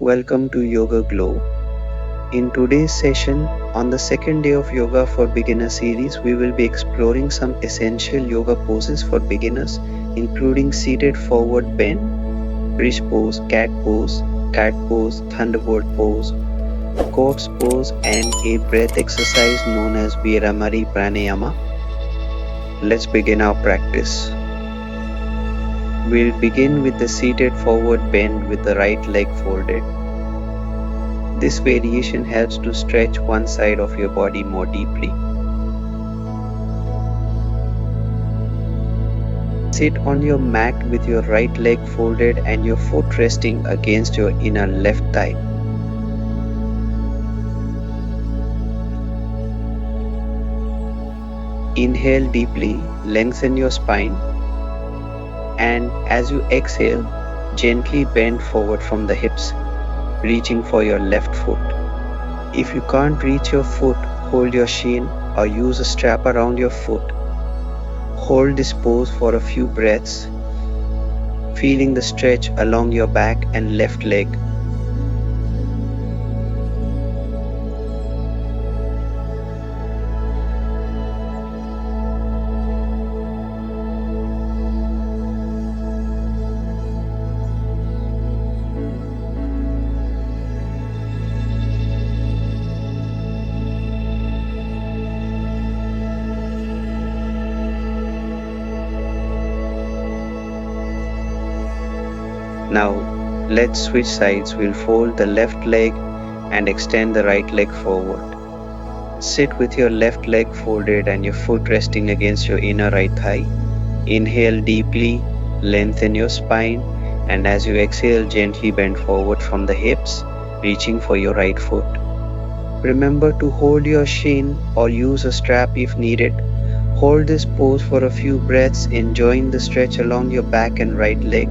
Welcome to Yoga Glow. In today's session, on the second day of Yoga for Beginner series, we will be exploring some essential yoga poses for beginners, including seated forward bend, bridge pose, cat pose, thunderbolt pose, corpse pose, and a breath exercise known as Viramari Pranayama. Let's begin our practice. We'll begin with the seated forward bend with the right leg folded. This variation helps to stretch one side of your body more deeply. Sit on your mat with your right leg folded and your foot resting against your inner left thigh. Inhale deeply, lengthen your spine, and as you exhale, gently bend forward from the hips, reaching for your left foot. If you can't reach your foot, hold your shin or use a strap around your foot. Hold this pose for a few breaths, feeling the stretch along your back and left leg. Now, let's switch sides. We'll fold the left leg and extend the right leg forward. Sit with your left leg folded and your foot resting against your inner right thigh. Inhale deeply, lengthen your spine, and as you exhale, gently bend forward from the hips, reaching for your right foot. Remember to hold your shin or use a strap if needed. Hold this pose for a few breaths, enjoying the stretch along your back and right leg.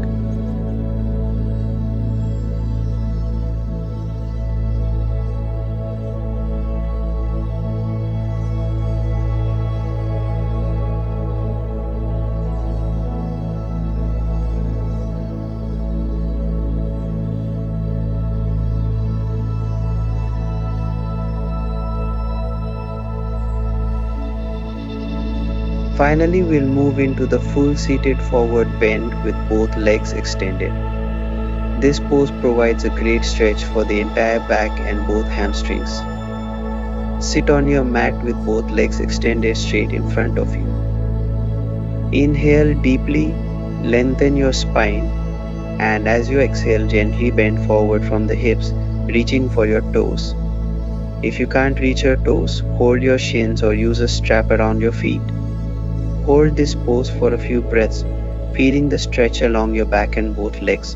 Finally, we'll move into the full seated forward bend with both legs extended. This pose provides a great stretch for the entire back and both hamstrings. Sit on your mat with both legs extended straight in front of you. Inhale deeply, lengthen your spine, and as you exhale, gently bend forward from the hips, reaching for your toes. If you can't reach your toes, hold your shins or use a strap around your feet. Hold this pose for a few breaths, feeling the stretch along your back and both legs.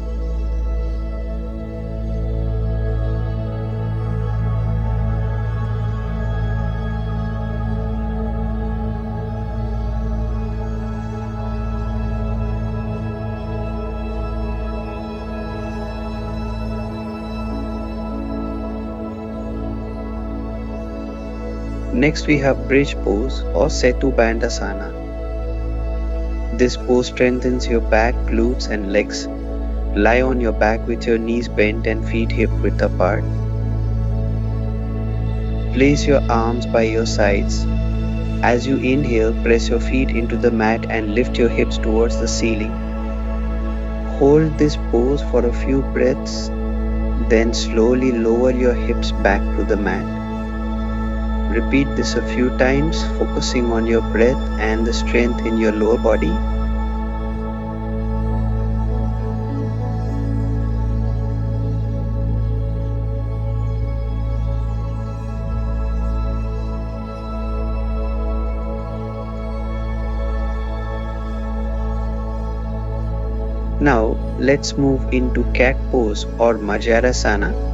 Next we have bridge pose or Setu Bandhasana. This pose strengthens your back, glutes and legs. Lie on your back with your knees bent and feet hip width apart. Place your arms by your sides. As you inhale, press your feet into the mat and lift your hips towards the ceiling. Hold this pose for a few breaths, then slowly lower your hips back to the mat. Repeat this a few times, focusing on your breath and the strength in your lower body. Now, let's move into cat pose or Majarasana.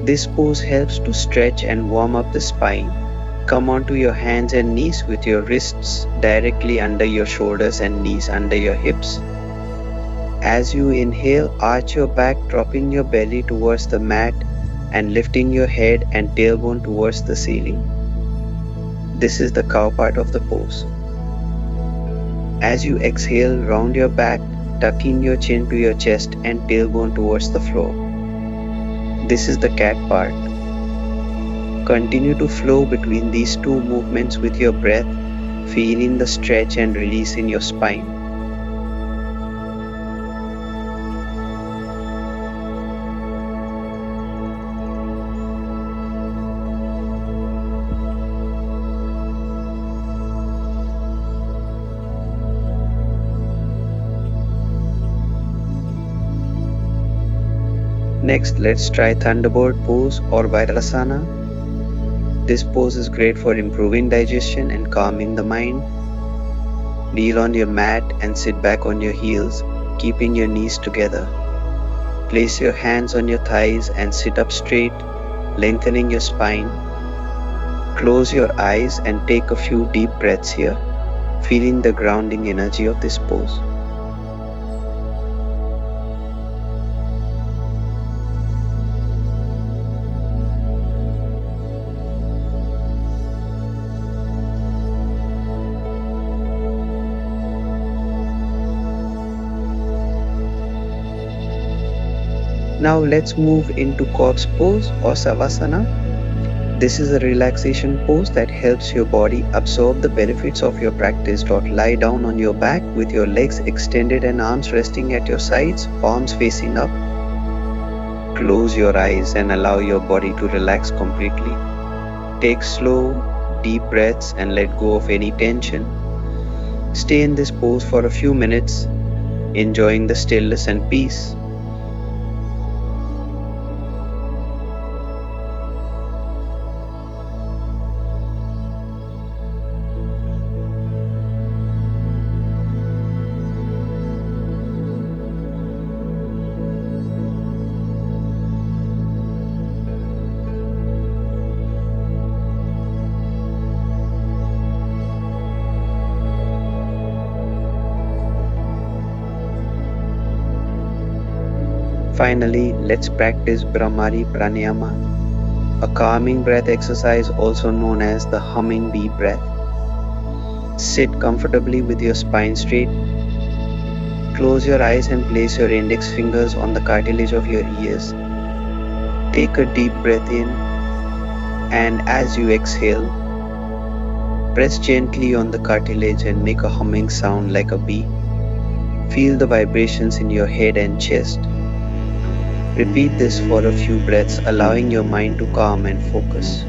This pose helps to stretch and warm up the spine. Come onto your hands and knees with your wrists directly under your shoulders and knees under your hips. As you inhale, arch your back, dropping your belly towards the mat and lifting your head and tailbone towards the ceiling. This is the cow part of the pose. As you exhale, round your back, tucking your chin to your chest and tailbone towards the floor. This is the cat part. Continue to flow between these two movements with your breath, feeling the stretch and release in your spine. Next, let's try Thunderbird pose or Virasana. This pose is great for improving digestion and calming the mind. Kneel on your mat and sit back on your heels, keeping your knees together. Place your hands on your thighs and sit up straight, lengthening your spine. Close your eyes and take a few deep breaths here, feeling the grounding energy of this pose. Now let's move into corpse pose or savasana. This is a relaxation pose that helps your body absorb the benefits of your practice. Lie down on your back with your legs extended and arms resting at your sides, palms facing up. Close your eyes and allow your body to relax completely. Take slow, deep breaths and let go of any tension. Stay in this pose for a few minutes, enjoying the stillness and peace. Finally, let's practice Brahmari Pranayama, a calming breath exercise also known as the humming bee breath. Sit comfortably with your spine straight. Close your eyes and place your index fingers on the cartilage of your ears. Take a deep breath in, and as you exhale, press gently on the cartilage and make a humming sound like a bee. Feel the vibrations in your head and chest. Repeat this for a few breaths, allowing your mind to calm and focus.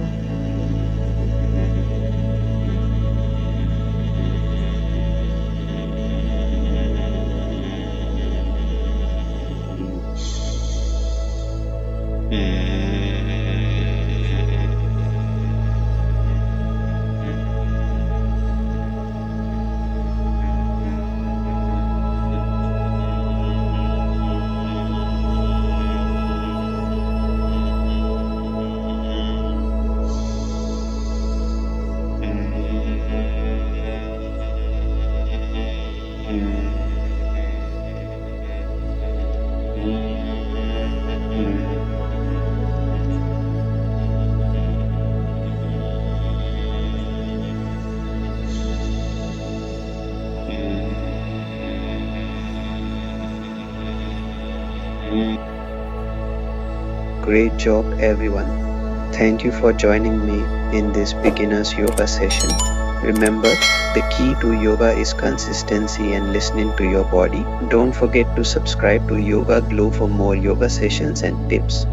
Great job, everyone. Thank you for joining me in this beginner's yoga session. Remember, the key to yoga is consistency and listening to your body. Don't forget to subscribe to Yoga Glow for more yoga sessions and tips.